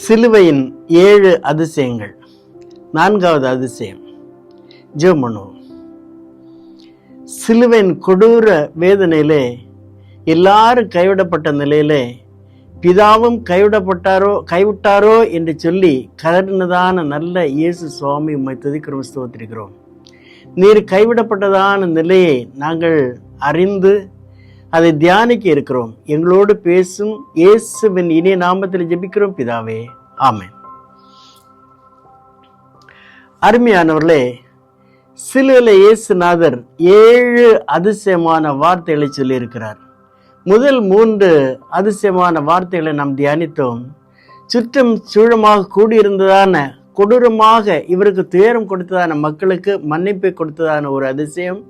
சிலுவையின் 7 அதிசயங்கள். 4வது அதிசயம், ஜெபம் பண்ணுவோம். சிலுவையின் கொடூர வேதனையிலே, எல்லாரும் கைவிடப்பட்ட நிலையிலே, பிதாவும் கைவிட்டாரோ என்று சொல்லி கதறினதான நல்ல இயேசு சுவாமி உம்மை துதிக்கிறோம், ஸ்தோத்திரிக்கிறோம். நீர் கைவிடப்பட்டதான நிலையை நாங்கள் அறிந்து அதை தியானிக்க இருக்கிறோம். எங்களோடு பேசும் இயேசுவின் இனிய நாமத்தில் ஜெபிக்கிறோம் பிதாவே, ஆமென். அருமையானவர்களே, சிலுவையில் இயேசுநாதர் 7 அதிசயமான வார்த்தைகளை சொல்லி இருக்கிறார். முதல் 3 அதிசயமான வார்த்தைகளை நாம் தியானித்தோம். சுற்றம் சூழமாக கூடியிருந்ததான, கொடூரமாக இவருக்கு துயரம் கொடுத்ததான மக்களுக்கு மன்னிப்பை கொடுத்ததான ஒரு அதிசயம்.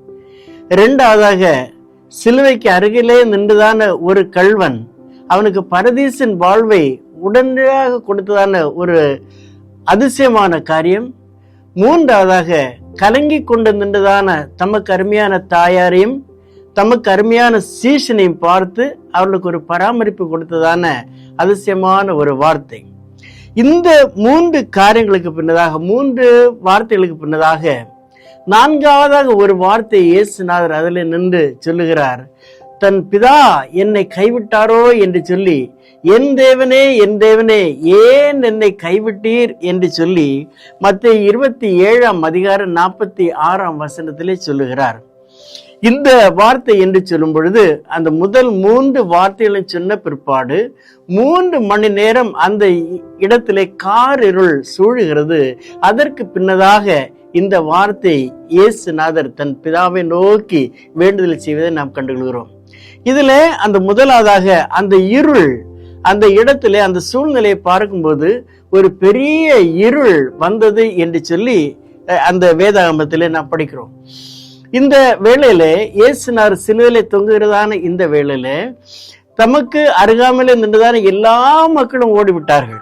2வதாக, சிலுவைக்கு அருகிலே நின்றுதான ஒரு கள்வன் அவனுக்கு பரதீசின் வாழ்வை உடனடியாக கொடுத்ததான ஒரு அதிசயமான காரியம். 3வதாக, கலங்கி கொண்டு நின்றதான தமக்கு அருமையான தாயாரையும் தமக்கு அருமையான சீஷனையும் பார்த்து அவர்களுக்கு ஒரு பராமரிப்பு கொடுத்ததான அதிசயமான ஒரு வார்த்தை. இந்த 3 காரியங்களுக்கு பின்னதாக, 3 வார்த்தைகளுக்கு பின்னதாக 4வதாக ஒரு வார்த்தை இயேசுநாதர் அதில் நின்று சொல்லுகிறார். தன் பிதா என்னை கைவிட்டாரோ என்று சொல்லி, என் தேவனே என் தேவனே ஏன் என்னை கைவிட்டீர் என்று சொல்லி மத்தேயு 27:46 சொல்லுகிறார். இந்த வார்த்தை என்று சொல்லும் பொழுது, அந்த முதல் 3 வார்த்தைகளை சொன்ன பிற்பாடு 3 மணி நேரம் அந்த இடத்திலே காரிருள் சூழுகிறது. அதற்கு பின்னதாக இந்த வார்த்தை இயேசுநாதர் தன் பிதாவை நோக்கி வேண்டுதல் செய்வதை நாம் கண்டுகொள்கிறோம். இதுல அந்த முதலாவதாக அந்த இருள், அந்த இடத்திலே அந்த சூழ்நிலையை பார்க்கும்போது ஒரு பெரிய இருள் வந்தது என்று சொல்லி அந்த வேதாகமத்திலே நாம் படிக்கிறோம். இந்த வேளையில இயேசுநாதர் சிலுவையிலே தொங்குகிறதான இந்த வேளையில தமக்கு அருகாமையிலே நின்றதான எல்லா மக்களும் ஓடிவிட்டார்கள்.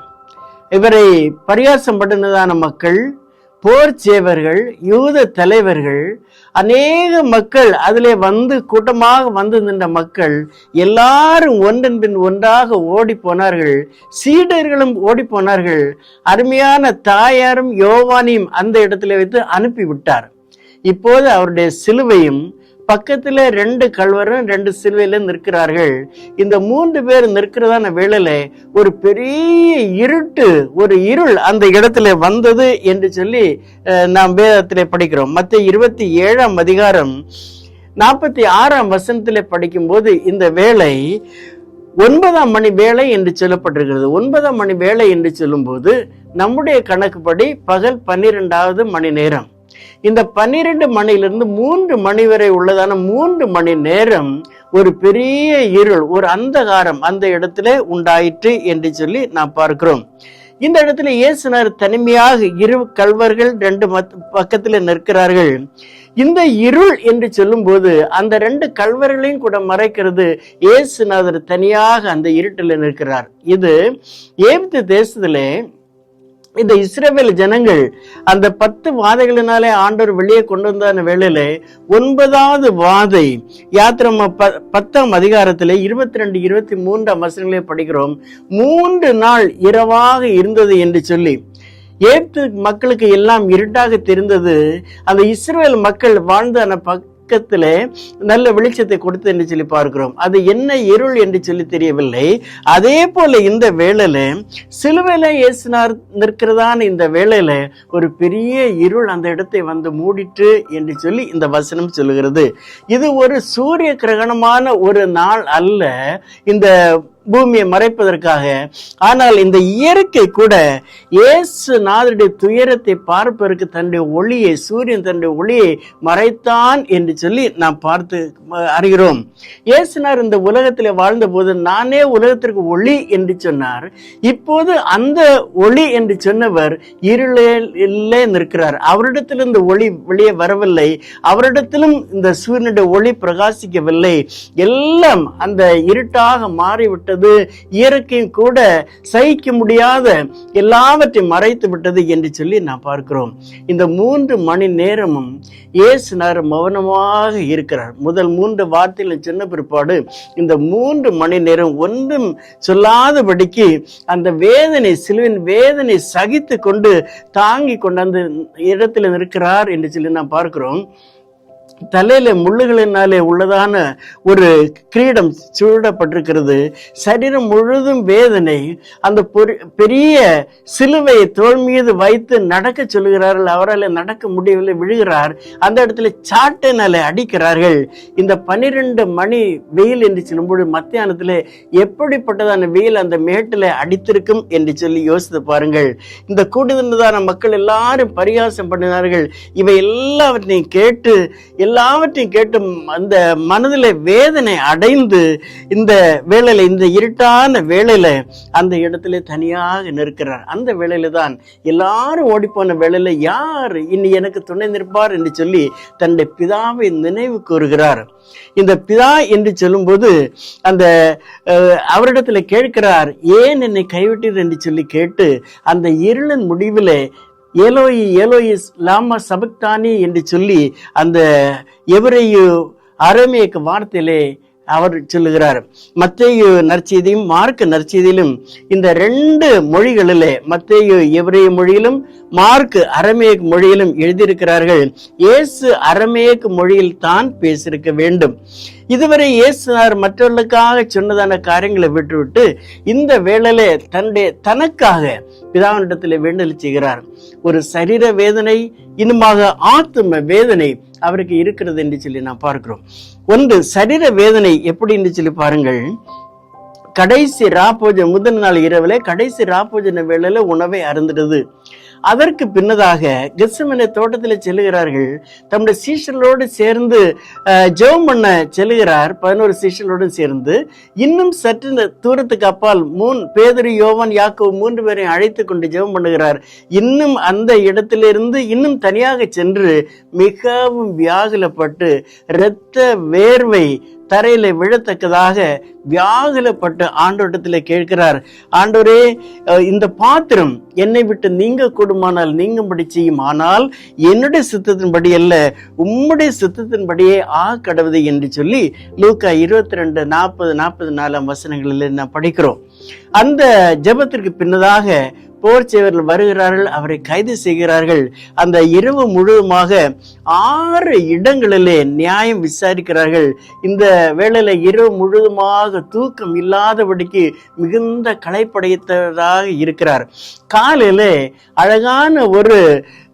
இவரை பரியாசம் பண்ணினதான மக்கள், போர் சேவர்கள், யூத தலைவர்கள், அநேக மக்கள் அதிலே வந்து கூட்டமாக வந்து நின்ற மக்கள் எல்லாரும் ஒன்றன் பின் ஒன்றாக ஓடி போனார்கள். சீடர்களும் ஓடி போனார்கள். அருமையான தாயாரும் யோவானையும் அந்த இடத்துல வைத்து அனுப்பி விட்டார். இப்போது அவருடைய சிலுவையும் பக்கத்துல 2 கள்வரும் 2 சிலுவையில நிற்கிறார்கள். இந்த 3 பேர் நிற்கிறதான வேளையில ஒரு பெரிய ஒரு இருள் அந்த இடத்துல வந்தது என்று சொல்லி நாம் வேதத்திலே படிக்கிறோம். மத்தேயு 27:46 படிக்கும் போது இந்த வேளை 9ஆம் மணி வேளை என்று சொல்லப்பட்டிருக்கிறது. 9ஆம் மணி வேளை என்று சொல்லும் போது நம்முடைய கணக்குப்படி பகல் 12வது மணி நேரம். இந்த 12 மணியிலிருந்து 3 மணி வரை உள்ளதான 3 மணி நேரம் ஒரு பெரிய இருள், ஒரு அந்தகாரம் அந்த இடத்துல உண்டாயிற்று என்று சொல்லி நாம் பார்க்கிறோம். இந்த இடத்துல இயேசுநாதர் தனிமையாக 2 கள்வர்கள் 2 பக்கத்துல நிற்கிறார்கள். இந்த இருள் என்று சொல்லும் போது அந்த 2 கள்வர்களையும் கூட மறைக்கிறது. இயேசுநாதர் தனியாக அந்த இருட்டில் நிற்கிறார். இது எகிப்து தேசத்திலே இந்த இஸ்ரவேல் ஜனங்கள் அந்த 10 வாதைகளினாலே ஆண்டவர் வெளியே கொண்டு வந்த வேளையில 9வது வாதை யாத்திராகம 10ஆம் அதிகாரத்திலே 22-23 படிக்கிறோம். 3 நாள் இரவாக இருந்தது என்று சொல்லி எகிப்து மக்களுக்கு எல்லாம் இருட்டாக தெரிந்தது. அந்த இஸ்ரவேல் மக்கள் வாழ்ந்த அந்த பக்கத்திலே நல்ல வெளிச்சத்தை கொடுத்து என்று சொல்லி பார்க்கிறோம். அது என்ன இருள் என்று சொல்லி தெரியவில்லை. அதே போல இந்த வேளையில சிலுவையில இயேசுநாதர் நிற்கிறதான இந்த வேளையில ஒரு பெரிய இருள் அந்த இடத்தை வந்து மூடிட்டு என்று சொல்லி இந்த வசனம் சொல்லுகிறது. இது ஒரு சூரிய கிரகணமான ஒரு நாள் அல்ல இந்த பூமியை மறைப்பதற்காக. ஆனால் இந்த இயற்கை கூட இயேசுநாதருடைய துயரத்தை பார்ப்பதற்கு தன்னுடைய ஒளியை, சூரியன் தன்னுடைய ஒளியை மறைத்தான் என்று சொல்லி நாம் பார்த்து அறிகிறோம். இயேசுநாதர் இந்த உலகத்திலே வாழ்ந்த போது நானே உலகத்திற்கு ஒளி என்று சொன்னார். இப்போது அந்த ஒளி என்று சொன்னவர் இருளிலே நிற்கிறார். அவரிடத்தில் இந்த ஒளி வெளியே வரவில்லை. அவரிடத்திலும் இந்த சூரியனுடைய ஒளி பிரகாசிக்கவில்லை. எல்லாம் அந்த இருட்டாக மாறிவிட்டது விட்டது, இயற்கையும் கூட சகிக்க முடியாத எல்லாவற்றையும் மறைத்து விட்டது என்று சொல்லி நாம் பார்க்கிறோம். இந்த 3 மணி நேரமும் இயேசுனார் மௌனமாக இருக்கிறார். முதல் 3 வார்த்தைகள் சொன்ன பிற்பாடு இந்த 3 மணி நேரம் ஒன்றும் சொல்லாதபடிக்கு அந்த வேதனை, சிலுவின் வேதனை சகித்து கொண்டு தாங்கி கொண்டு அந்த இடத்துல இருக்கிறார் என்று சொல்லி நாம் பார்க்கிறோம். தலையில முள்ளுகளினாலே உள்ளதான ஒரு கிரீடம் சூடப்பட்டிருக்கிறது. சரீரம் முழுதும் வேதனை. அந்த பெரிய சிலுவையை தோள் மீது வைத்து நடக்க சொல்லுகிறார்கள். அவரால் நடக்க முடியவில்லை, விழுகிறார். அந்த இடத்துல சாட்டைனாலே அடிக்கிறார்கள். இந்த 12 மணி வெயில் என்று சொல்லும்போது மத்தியானத்துல எப்படிப்பட்டதான வெயில் அந்த மேட்டில அடித்திருக்கும் என்று சொல்லி யோசித்து பாருங்கள். இந்த கூடுதலான மக்கள் எல்லாரும் பரிகாசம் பண்ணினார்கள். இவை எல்லாவற்றையும் கேட்டு அந்த மனதில் வேதனை அடைந்து இந்த வேளையில, இந்த இருட்டான வேளையில அந்த இடத்துல தனியாக நிற்கிறார். அந்த வேளையில தான் எல்லாரும் ஓடிப்போன வேளையில யார் இனி எனக்கு துணை நிற்பார் என்று சொல்லி தன்னுடைய பிதாவை நினைவு கூறுகிறார். இந்த பிதா என்று சொல்லும்போது அந்த அவரிடத்துல கேட்கிறார், ஏன் என்னை கைவிட்டீர் என்று சொல்லி கேட்டு அந்த இருளின் முடிவிலே ஏலோயி ஏலோயி லாமா சபக்தானி என்று சொல்லி அந்த எபிரேய அரமேய வார்த்தையிலே அவர் சொல்லுகிறார். மத்தேயு நற்செய்தியும் மார்க் நற்செய்தியிலும் இந்த 2 மொழிகளிலே, மத்தேயு எபிரேய மொழியிலும் மார்க் அரமேய மொழியிலும் எழுதியிருக்கிறார்கள். இயேசு அரமேய மொழியில் தான் பேசியிருக்க வேண்டும். இதுவரை இயேசுனார் மற்றவர்களுக்காக சொன்னதான காரியங்களை விட்டுவிட்டு இந்த வேளையிலே தனக்காக பிதாவினிடத்திலே வேண்டல் செய்கிறார். ஒரு சரீர வேதனை, இன்னுமாக ஆத்தும வேதனை அவருக்கு இருக்கிறது என்று சொல்லி நாம் பார்க்கிறோம். ஒன்று சரீர வேதனை எப்படி என்று சொல்லி பாருங்கள். கடைசி ராப்போஜன முதல் நாள் இரவிலே கடைசி ராப்போஜன வேளையில உணவை அருந்துடுது. அதற்கு பின்னதாக கெத்செமனே தோட்டத்தில் செல்லுகிறார்கள். தம்முடைய சீஷர்களோடு சேர்ந்து ஜெபம் பண்ண செல்லுகிறார். 11 சீஷர்களோடு சேர்ந்து இன்னும் சற்று தூரத்துக்கு அப்பால் பேதுரு, யோவான், யாக்கோபு 3 பேரையும் அழைத்து கொண்டு ஜெபம் பண்ணுகிறார். இன்னும் அந்த இடத்திலிருந்து இன்னும் தனியாக சென்று மிகவும் வியாகுலப்பட்டு இரத்த வேர்வை தரையில விழத்தக்கதாக வியாகுலப்பட்டு ஆண்டவரிடத்துல கேட்கிறார், ஆண்டவரே, இந்த பாத்திரம் என்னை விட்டு நீங்க கூடுமானால் நீங்கும்படி செய்யும், ஆனால் என்னுடைய சித்தத்தின்படி அல்ல உம்முடைய சித்தத்தின்படியே கடவுது என்று சொல்லி லூக்கா 22, 40, 44 வசனங்களில் நாம் படிக்கிறோம். அந்த ஜெபத்திற்கு பின்னதாக போர் சேவர்கள் வருகிறார்கள். அவரை கைது செய்கிறார்கள். அந்த இரவு முழுவதுமாக 6 இடங்களிலே நியாயம் விசாரிக்கிறார்கள். இந்த வேளையில இரவு முழுவதுமாக தூக்கம் இல்லாதபடிக்கு மிகுந்த களைப்படைத்ததாக இருக்கிறார். காலையில அழகான ஒரு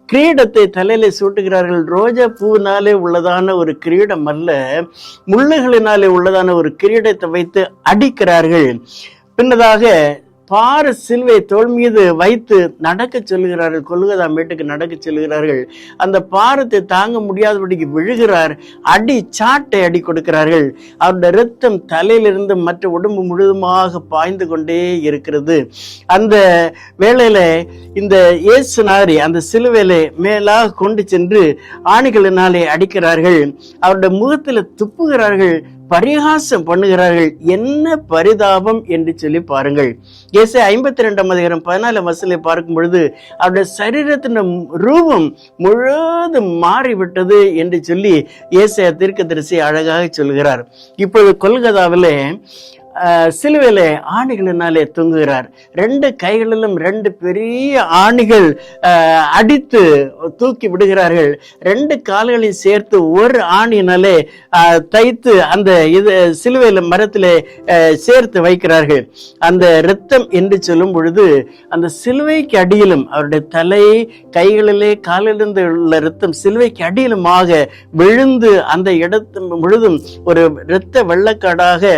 கிரீடத்தை தலையில சூட்டுகிறார்கள். ரோஜா பூவினாலே உள்ளதான ஒரு கிரீடம் அல்ல, முள்ளுகளினாலே உள்ளதான ஒரு கிரீடத்தை வைத்து அடிக்கிறார்கள். பின்னதாக பார சிலுவை தோள் மீது வைத்து நடக்க சொல்லுகிறார்கள். கொல்கதா மேட்டுக்கு நடக்க சொல்லுகிறார்கள். அந்த பாரத்தை தாங்க முடியாதபடிக்கு விழுகிறார். சாட்டை அடி கொடுக்கிறார்கள். அவருடைய இரத்தம் தலையிலிருந்து மற்ற உடம்பு முழுவதுமாக பாய்ந்து கொண்டே இருக்கிறது. அந்த வேளையில இந்த இயேசுநாரி அந்த சிலுவையிலே மேலாக கொண்டு சென்று ஆணிகளினாலே அடிக்கிறார்கள். அவருடைய முகத்துல துப்புகிறார்கள், பரிகாசம் பண்ணுகிறார்கள். என்ன பரிதாபம் என்று சொல்லி பாருங்கள். ஏசாயா 52 14 வசனத்தை பார்க்கும் பொழுது அவருடைய சரீரத்தின் ரூபம் முழுவதும் மாறிவிட்டது என்று சொல்லி ஏசாயா தீர்க்கதரிசி அழகாக சொல்கிறார். இப்பொழுது கொல்கதாவிலே சிலுவையிலே ஆணிகளினாலே தொங்குகிறார். 2 கைகளிலும் 2 பெரிய ஆணிகள் அடித்து தூக்கி விடுகிறார்கள். 2 கால்களையும் சேர்த்து ஒரு ஆணியினாலே தைத்து அந்த சிலுவையில மரத்திலே சேர்த்து வைக்கிறார்கள். அந்த இரத்தம் என்று சொல்லும் பொழுது அந்த சிலுவைக்கு அடியிலும் அவருடைய தலை, கைகளிலே, காலிலிருந்து உள்ள இரத்தம் சிலுவைக்கு அடியிலுமாக விழுந்து அந்த இடத்து முழுதும் ஒரு இரத்த வெள்ளக்காடாக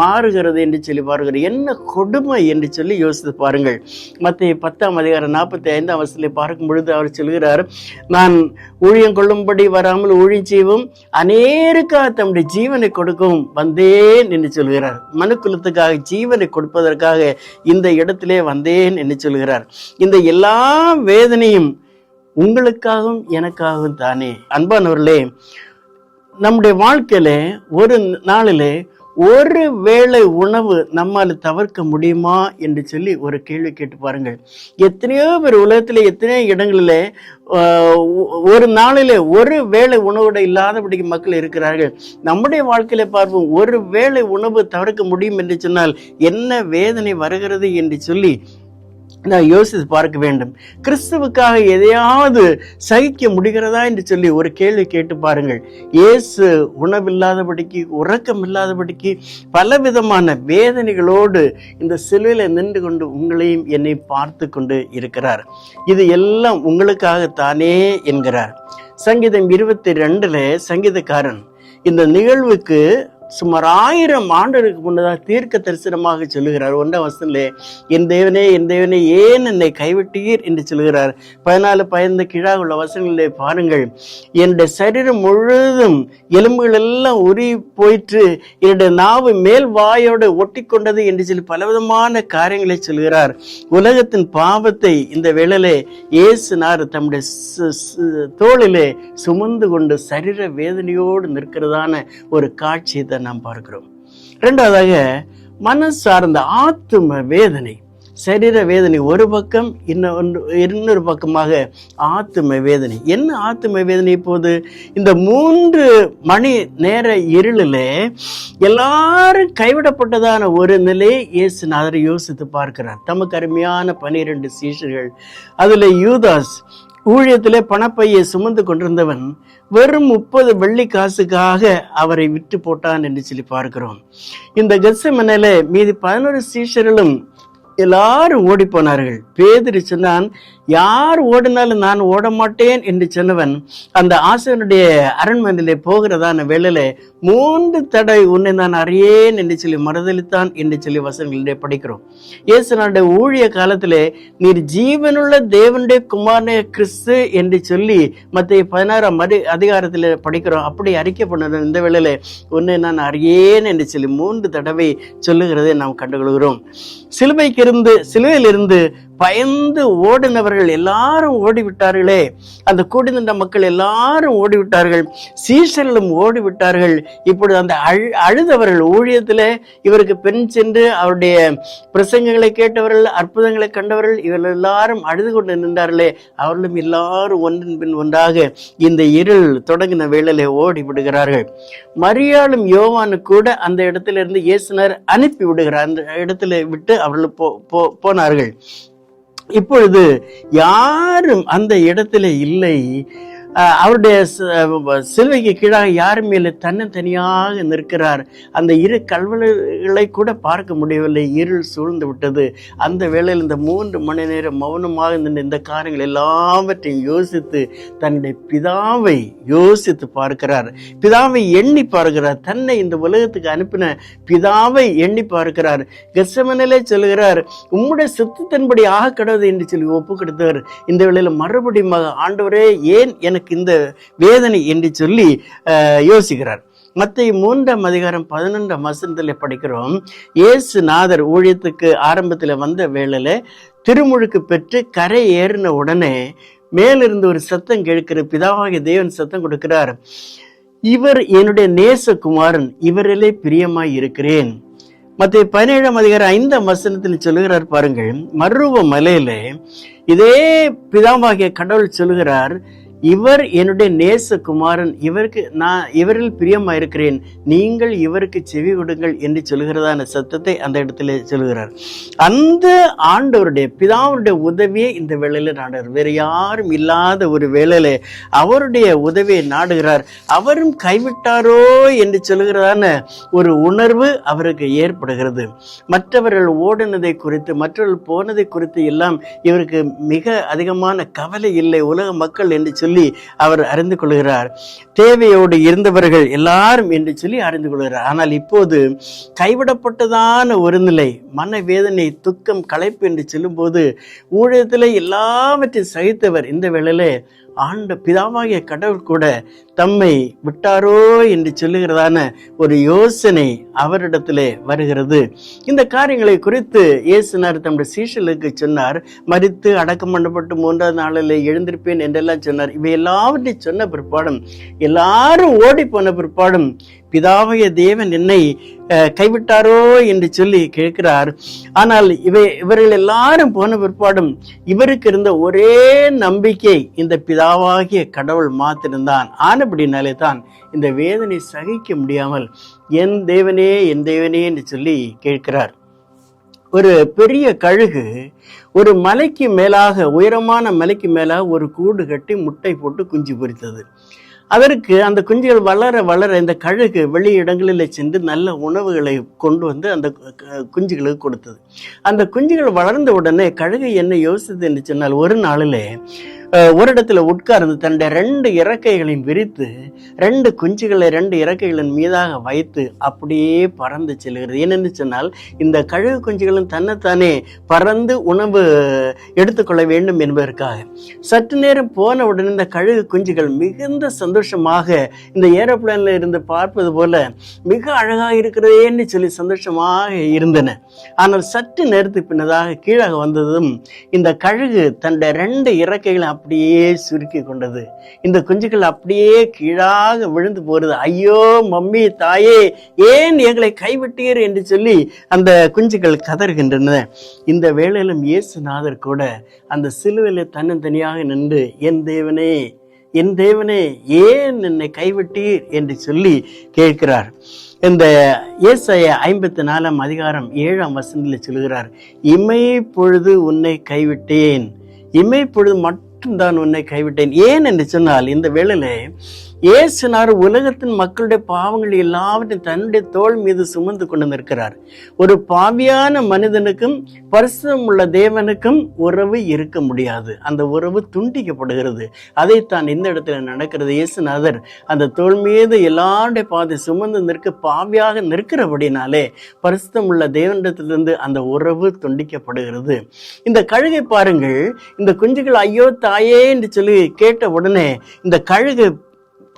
மாறுகிறது என்று சொல்லி பாருங்கள். என்ன கொடுமை என்று சொல்லி யோசித்து பாருங்கள். மத்தேயு 10:45 வசனத்தை பார்க்கும் பொழுது அவர் சொல்கிறார், நான் ஊழியம் கொள்ளும்படி வராமல் ஊழியம் செய்வோம், அநேருக்காக தம்முடைய ஜீவனை கொடுக்கவும் வந்தேன் என்று சொல்கிறார். மனுக்குலத்துக்காக ஜீவனை கொடுப்பதற்காக இந்த இடத்திலே வந்தேன் என்று சொல்கிறார். இந்த எல்லா வேதனையும் உங்களுக்காகவும் எனக்காகவும் தானே. அன்பானவர்களே, நம்முடைய வாழ்க்கையில ஒரு நாளிலே ஒரு வேளை உணவு நம்மால் தவிர்க்க முடியுமா என்று சொல்லி ஒரு கேள்வி கேட்டு பாருங்கள். எத்தனையோ பேர் உலகத்துல எத்தனையோ இடங்களிலே ஒரு நாளிலே ஒரு வேளை உணவோட இல்லாதபடிக்கு மக்கள் இருக்கிறார்கள். நம்முடைய வாழ்க்கையில பார்ப்போம், ஒரு வேளை உணவு தவிர்க்க முடியும் என்று சொன்னால் என்ன வேதனை வருகிறது என்று சொல்லி நான் யோசித்து பார்க்க வேண்டும். கிறிஸ்துவுக்காக எதையாவது சகிக்க முடிகிறதா என்று சொல்லி ஒரு கேள்வி கேட்டு பாருங்கள். இயேசு உணவில்லாதபடிக்கு, உறக்கம் இல்லாதபடிக்கு, பலவிதமான வேதனைகளோடு இந்த சிலுவையில நின்று கொண்டு உங்களையும் என்னை பார்த்து கொண்டு இருக்கிறார். இது எல்லாம் உங்களுக்காகத்தானே என்கிறார். சங்கீதம் 22 சங்கீதக்காரன் இந்த நிகழ்வுக்கு சுமார் 1000 ஆண்டுகளுக்கு முன்னதாக தீர்க்க தரிசனமாக சொல்லுகிறார். 1ஆம் வசனத்திலே, என் தேவனே என் தேவனே ஏன் என்னை கைவிட்டீர் என்று சொல்லுகிறார். 14-15 கீழாக உள்ள வசனங்களிலே பாருங்கள், என்னுடைய சரீரம் முழுதும் எலும்புகள் எல்லாம் உரி போயிற்று, என்னுடைய நாவு மேல் வாயோடு ஒட்டி கொண்டது என்று சொல்லி பலவிதமான காரியங்களை சொல்கிறார். உலகத்தின் பாவத்தை இந்த வேளையிலே இயேசுநாதர் தம்முடைய தோளிலே சுமந்து கொண்டு சரீர வேதனையோடு நிற்கிறதான ஒரு காட்சியை நாம் பார்க்கிறோம். இரண்டாவதாக மனசார்ந்த ஆத்தும வேதனை, சரீர வேதனை ஒரு பக்கம், இன்னொரு பக்கமாக ஆத்தும வேதனை. என்ன ஆத்தும வேதனை? இப்போது இந்த 3 மணி நேர இருளிலே எல்லாரும் கைவிடப்பட்டதான ஒரு நிலையை இயேசுநாதர் யோசித்து பார்க்கிறார். தமக்கு அருமையான 12 சீஷர்கள், அதுல யூதாஸ் ஊழியத்திலே பணப்பையை சுமந்து கொண்டிருந்தவன் வெறும் 30 வெள்ளி காசுக்காக அவரை விட்டு போட்டான் என்று சொல்லி பார்க்கிறோம். இந்த கெத்செமனேல மீதி 11 சீஷர்களும் எல்லாரும் ஓடி போனார்கள். பேதுரு சொன்னான், யார் ஓடினாலும் நான் ஓட மாட்டேன் என்று சொன்னவன் அந்த ஆசாரியனுடைய அரண்மனையிலே போகிறதான வேளையில 3 தடவை உன்னை நான் அறியேன் என்று சொல்லி மறுதளித்தான் என்று சொல்லி வசனங்களிலே படிக்கிறோம். இயேசுனுடைய ஊழிய காலத்திலே நீர் ஜீவனுள்ள தேவனுடைய குமாரனே கிறிஸ்து என்று சொல்லி மத்தேயு 16ஆம் அதிகாரத்திலே படிக்கிறோம். அப்படி அறிக்கை பண்ண இந்த வேளையில உன்னை நான் அறியேன் என்று சொல்லி 3 தடவை சொல்லுகிறதை நாம் கண்டுகொள்கிறோம். சிலுவையிலிருந்து பயந்து ஓடினவர்கள் எல்லாரும் ஓடிவிட்டார்களே, அந்த கூடி நின்ற மக்கள் எல்லாரும் ஓடிவிட்டார்கள், சீஷர்களும் ஓடிவிட்டார்கள். இப்பொழுது அந்த அழுதவர்கள், ஊழியத்திலே இவருக்கு பெண் சென்று அவருடைய பிரசங்கங்களை கேட்டவர்கள், அற்புதங்களை கண்டவர்கள், இவர்கள் எல்லாரும் அழுது கொண்டு நின்றார்களே, அவர்களும் எல்லாரும் ஒன்றின் பின் ஒன்றாக இந்த இருள் தொடங்கின வேளையிலே ஓடி விடுகிறார்கள். மரியாளும் யோவானு கூட அந்த இடத்துல இருந்து இயேசுநாதர் அனுப்பி விடுகிறார். அந்த இடத்துல விட்டு அவர்கள் போனார்கள். இப்பொழுது யாரும் அந்த இடத்துல இல்லை. அவருடைய சிலுவைக்கு கீழாக யார் மேலே தனியாக நிற்கிறார். அந்த இரு கல்வர்களை கூட பார்க்க முடியவில்லை, இருள் சூழ்ந்து விட்டது. அந்த வேளையில் இந்த 3 மணி நேரம் மௌனமாக இந்த காரியங்கள் எல்லாவற்றையும் யோசித்து தன்னுடைய பிதாவை யோசித்து பார்க்கிறார். பிதாவை எண்ணி பார்க்கிறார். தன்னை இந்த உலகத்துக்கு அனுப்பின பிதாவை எண்ணி பார்க்கிறார். கெத்செமனேலே சொல்லுகிறார், உம்முடைய சித்தத்தின்படி ஆக கடவுது என்று சொல்லி ஒப்பு கொடுத்தவர் இந்த வேளையில மறுபடியும் ஆண்டவரே ஏன் எனக்கு இந்த வேதனை என்று சொல்லி யோசிக்கிறார். மத்தேயு 3ஆம் அதிகாரம் 11ஆம் வசனத்துல படிக்கிறோம், இயேசுநாதர் ஊழியத்துக்கு ஆரம்பத்துல வந்த வேளையில திருமுழுக்கு பெற்று கரை ஏறின உடனே மேலிருந்து ஒரு சத்தம் கேட்கிற, பிதாவாகிய தேவன் சத்தம் கொடுக்கிறார், இவர் என்னுடைய நேசகுமாரன், இவரிலே பிரியமாய் இருக்கிறேன். மத்தேயு 17ஆம் அதிகாரம் 5ஆம் வசனத்தில் சொல்லுகிறார் பாருங்கள், மறுரூப மலையிலே இதே பிதாவாகிய கடவுள் சொல்லுகிறார், இவர் என்னுடைய நேசகுமாரன், இவரில் பிரியமா இருக்கிறேன், நீங்கள் இவருக்கு செவி கொடுங்கள் என்று சொல்லுகிறதான சத்தத்தை அந்த இடத்துல சொல்லுகிறார். அந்த ஆண்டவருடைய பிதாவுடைய உதவியை இந்த வேளையில நாடுகிறார். வேற யாரும் இல்லாத ஒரு வேளையில அவருடைய உதவியை நாடுகிறார். அவரும் கைவிட்டாரோ என்று சொல்லுகிறதான ஒரு உணர்வு அவருக்கு ஏற்படுகிறது. மற்றவர்கள் ஓடினதை குறித்து, மற்றவர்கள் போனதை குறித்து எல்லாம் இவருக்கு மிக அதிகமான கவலை இல்லை. உலக மக்கள் என்று சொல்லி அவர் அறிந்து கொள்கிறார். தேவையோடு இருந்தவர்கள் எல்லாரும் என்று சொல்லி அறிந்து கொள்கிறார். ஆனால் இப்போது கைவிடப்பட்டதான ஒரு நிலை, மனவேதனை, துக்கம், களைப்பு என்று சொல்லும் போது ஊழியத்தில் எல்லாவற்றையும் சகித்தவர் இந்த வேளையில ஆண்ட பிதாவாகிய கடவுள் கூட தம்மை விட்டாரோ என்று சொல்லுகிறதான ஒரு யோசனை அவரிடத்திலே வருகிறது. இந்த காரியங்களை குறித்து இயேசுநாதர் தம்முடைய சீஷர்களுக்கு சொன்னார். மரித்து அடக்கம் பண்ணப்பட்டு 3ஆவது நாளில் எழுந்திருப்பேன் என்றெல்லாம் சொன்னார். இவை எல்லாவற்றையும் சொன்ன பிற்பாடும், எல்லாரும் ஓடி போன பிற்பாடும் பிதாவாகிய தேவன் என்னை கைவிட்டாரோ என்று சொல்லி கேட்கிறார். ஆனால் இவர்கள் எல்லாரும் போன பிற்பாடும் இவருக்கு இருந்த ஒரே நம்பிக்கை இந்த பிதாவாகிய கடவுள் மாத்திருந்தான். ஆனபடினாலே தான் இந்த வேதனை சகிக்க முடியாமல் என் தேவனே என்று சொல்லி கேட்கிறார். ஒரு பெரிய கழுகு ஒரு மலைக்கு மேலாக, உயரமான மலைக்கு மேலாக ஒரு கூடு கட்டி முட்டை போட்டு குஞ்சு பொரித்தது. அதற்கு அந்த குஞ்சுகள் வளர வளர இந்த கழுகு வெளி இடங்களில் சென்று நல்ல உணவுகளை கொண்டு வந்து அந்த குஞ்சுகளுக்கு கொடுத்தது. அந்த குஞ்சுகள் வளர்ந்த உடனே கழுகு என்ன யோசித்தது என்று சொன்னால், ஒரு நாளிலே ஒரு இடத்துல உட்கார்ந்து தன்னுடைய 2 இறக்கைகளையும் விரித்து 2 குஞ்சுகளை 2 இறக்கைகளின் மீதாக வைத்து அப்படியே பறந்து செல்கிறது. ஏனென்று சொன்னால், இந்த கழுகு குஞ்சுகளும் தன்னைத்தானே பறந்து உணவு எடுத்துக்கொள்ள வேண்டும் என்பதற்காக. சற்று நேரம் போன உடனே இந்த கழுகு குஞ்சுகள் மிகுந்த சந்தோஷமாக இந்த ஏரோப்ளேன்ல இருந்து பார்ப்பது போல மிக அழகாக இருக்கிறதேன்னு சொல்லி சந்தோஷமாக இருந்தன. ஆனால் சற்று நேரத்துக்கு பின்னதாக கீழாக வந்ததும் இந்த கழுகு தன்னுடைய 2 இறக்கைகளை அப்படியே சுருக்கி கொண்டது. இந்த குஞ்சுகள் அப்படியே கீழாக விழுந்து போறது. ஐயோ மம்மி, தாயே, ஏன் எங்களை கைவிட்டீர் என்று சொல்லி அந்த குஞ்சுகள் கதறுகின்றன. இந்த வேளையிலும் இயேசுநாதர் கூட அந்த சிலுவையில தன்னந்தனியாக நின்று, என் தேவனே ஏன் என்னை கைவிட்டீர் என்று சொல்லி கேட்கிறார். இந்த ஏசாயா 54 அதிகாரம் 7 வசனத்தில் சொல்கிறார், இமை பொழுது உன்னை கைவிட்டேன், இமை பொழுது மட்டும்தான் உன்னை கைவிட்டேன். ஏன் என்று சொன்னால், இந்த வேளையில இயேசுநாதர் உலகத்தின் மக்களுடைய பாவங்கள் எல்லாவற்றையும் தன்னுடைய தோள் மீது சுமந்து கொண்டு நிற்கிறார். ஒரு பாவியான மனிதனுக்கும் பரிசுத்தம் உள்ள தேவனுக்கும் உறவு இருக்க முடியாது. அந்த உறவு துண்டிக்கப்படுகிறது. அதைத்தான் இந்த இடத்துல நடக்கிறது. இயேசுநாதர் அந்த தோள் மீது எல்லாருடைய பாதை சுமந்து நிற்க பாவியாக நிற்கிறபடினாலே பரிசுத்தம் உள்ள தேவனிடத்திலிருந்து அந்த உறவு துண்டிக்கப்படுகிறது. இந்த கழுகை பாருங்கள், இந்த குஞ்சுகள் ஐயோ தாயே என்று சொல்லி கேட்ட உடனே இந்த கழுகு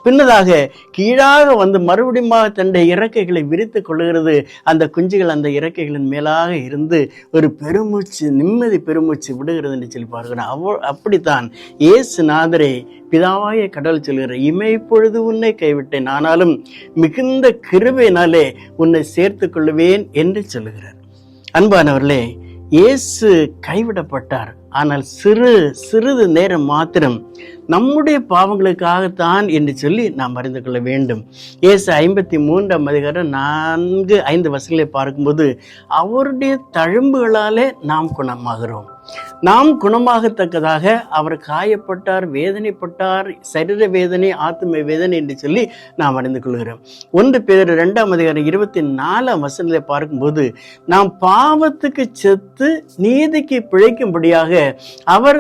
பின்னதாக கீழாக வந்து மறுபடியும் தன்னுடைய இறக்கைகளை விரித்து கொள்ளுகிறது. அந்த குஞ்சுகள் அந்த இறக்கைகளின் மேலாக இருந்து ஒரு பெருமூச்சு, நிம்மதி பெருமூச்சு விடுகிறது என்று சொல்லி பார்க்கிறோம். அப்படித்தான் இயேசுநாதரே பிதாவாகிய கடவுள் சொல்கிறார், இமை பொழுது உன்னை கைவிட்டேன், ஆனாலும் மிகுந்த கிருபையினாலே உன்னை சேர்த்து கொள்ளுவேன் என்று சொல்லுகிறார். அன்பானவர்களே, இயேசு கைவிடப்பட்டார். ஆனால் சிறிது நேரம் மாத்திரம் நம்முடைய பாவங்களுக்காகத்தான் என்று சொல்லி நாம் அறிந்து கொள்ள வேண்டும். இயேசு 53 அதிகாரம் 4-5 வசனங்களை பார்க்கும்போது, அவருடைய தழும்புகளாலே நாம் குணமாகிறோம். நாம் குணமாகத்தக்கதாக அவர் காயப்பட்டார், வேதனைப்பட்டார், சரீர வேதனை, ஆத்தும வேதனை என்று சொல்லி நாம் அறிந்து கொள்கிறோம். 1 பேதுரு 2 அதிகாரம் 24 வசனத்தை பார்க்கும்போது, நாம் பாவத்துக்கு செத்து நீதிக்கு பிழைக்கும்படியாக அவர்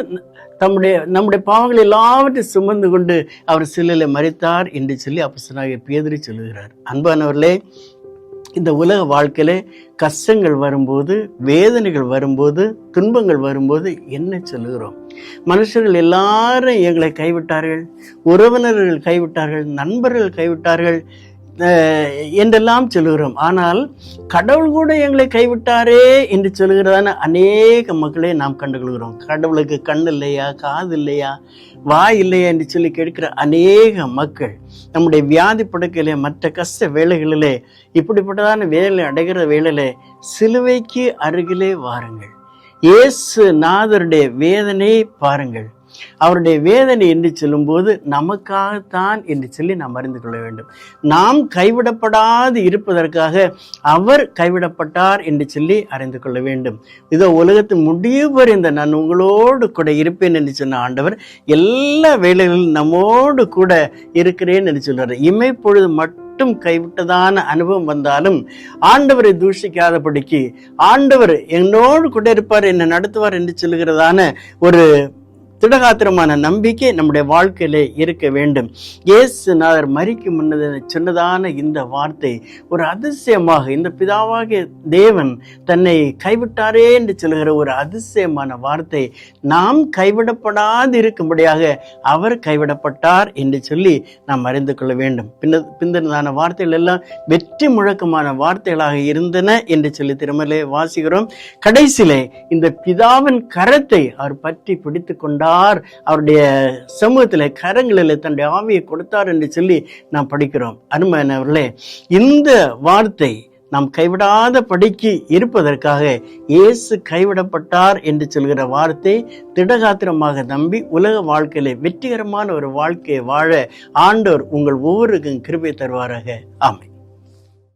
நம்முடைய பாவங்கள் எல்லாவற்றையும் சுமந்து கொண்டு அவர் சிலுவையிலே மரித்தார் என்று சொல்லி அப்போஸ்தலனாகிய பேதுரு சொல்லுகிறார். அன்பானவர்களே, இந்த உலக வாழ்க்கையில கஷ்டங்கள் வரும்போது, வேதனைகள் வரும்போது, துன்பங்கள் வரும்போது என்ன சொல்லுகிறோம்? மனுஷர்கள் எல்லாரும் எங்களை கைவிட்டார்கள், உறவினர்கள் கைவிட்டார்கள், நண்பர்கள் கைவிட்டார்கள் என்றெல்லாம் சொல்லுகிறோம். ஆனால் கடவுள் கூட எங்களை கைவிட்டாரே என்று சொல்லுகிறதான அநேக மக்களை நாம் கண்டுகொள்கிறோம். கடவுளுக்கு கண் இல்லையா, காது இல்லையா, வாய் இல்லையா என்று சொல்லி கேட்கிற அநேக மக்கள் நம்முடைய வியாதி படுக்கையிலே, மற்ற கஷ்ட வேளைகளிலே, இப்படிப்பட்டதான வேலை அடைகிற வேளையிலே சிலுவைக்கு அருகிலே வாருங்கள். இயேசு நாதருடைய வேதனை பாருங்கள். அவருடைய வேதனை என்று சொல்லும்போது நமக்காகத்தான் என்று சொல்லி நாம் அறிந்து கொள்ள வேண்டும். நாம் கைவிடப்படாது இருப்பதற்காக அவர் கைவிடப்பட்டார் என்று சொல்லி அறிந்து கொள்ள வேண்டும். இதோ உலகத்தின் முடிவு இந்த நான் உங்களோடு கூட இருப்பேன் என்று சொன்ன ஆண்டவர் எல்லா வேளைகளிலும் நம்மோடு கூட இருக்கிறேன் என்று சொல்றாரு. இமை பொழுது மட்டும் கைவிட்டதான அனுபவம் வந்தாலும் ஆண்டவரை தூஷிக்காதபடிக்கு ஆண்டவர் என்னோடு கூட இருப்பார், என்னை நடத்துவார் என்று சொல்லுகிறதான ஒரு திடகாத்திரமான நம்பிக்கை நம்முடைய வாழ்க்கையிலே இருக்க வேண்டும். இயேசுநாதர் மரிக்கும் முன்னது சொன்னதான இந்த வார்த்தை ஒரு அதிசயமாக, இந்த பிதாவாகிய தேவன் தன்னை கைவிட்டாரே என்று சொல்லுகிற ஒரு அதிசயமான வார்த்தை, நாம் கைவிடப்படாது இருக்கும்படியாக அவர் கைவிடப்பட்டார் என்று சொல்லி நாம் அறிந்து கொள்ள வேண்டும். பின்னதான வார்த்தைகள் எல்லாம் வெற்றி முழக்கமான வார்த்தைகளாக இருந்தன என்று சொல்லி திருமலே வாசிக்கிறோம். கடைசியிலே இந்த பிதாவின் கரத்தை அவர் பற்றி பிடித்து கொண்டார் கைவிடார், அவருடைய சமூகத்தில் கரங்களில் தன்னுடைய ஆவியை கொடுத்தார் என்று சொல்லி நாம் படிக்கிறோம். அருமையானவர்களே, இந்த வார்த்தை நாம் கைவிடாத படிக்கு இருப்பதற்காக இயேசு கைவிடப்பட்டார் என்று சொல்கிற வார்த்தை திடகாத்திரமாக நம்பி உலக வாழ்க்கையில வெற்றிகரமான ஒரு வாழ்க்கையை வாழ ஆண்டவர் உங்கள் ஒவ்வொருக்கும் கிருபை தருவாராக. ஆமென்.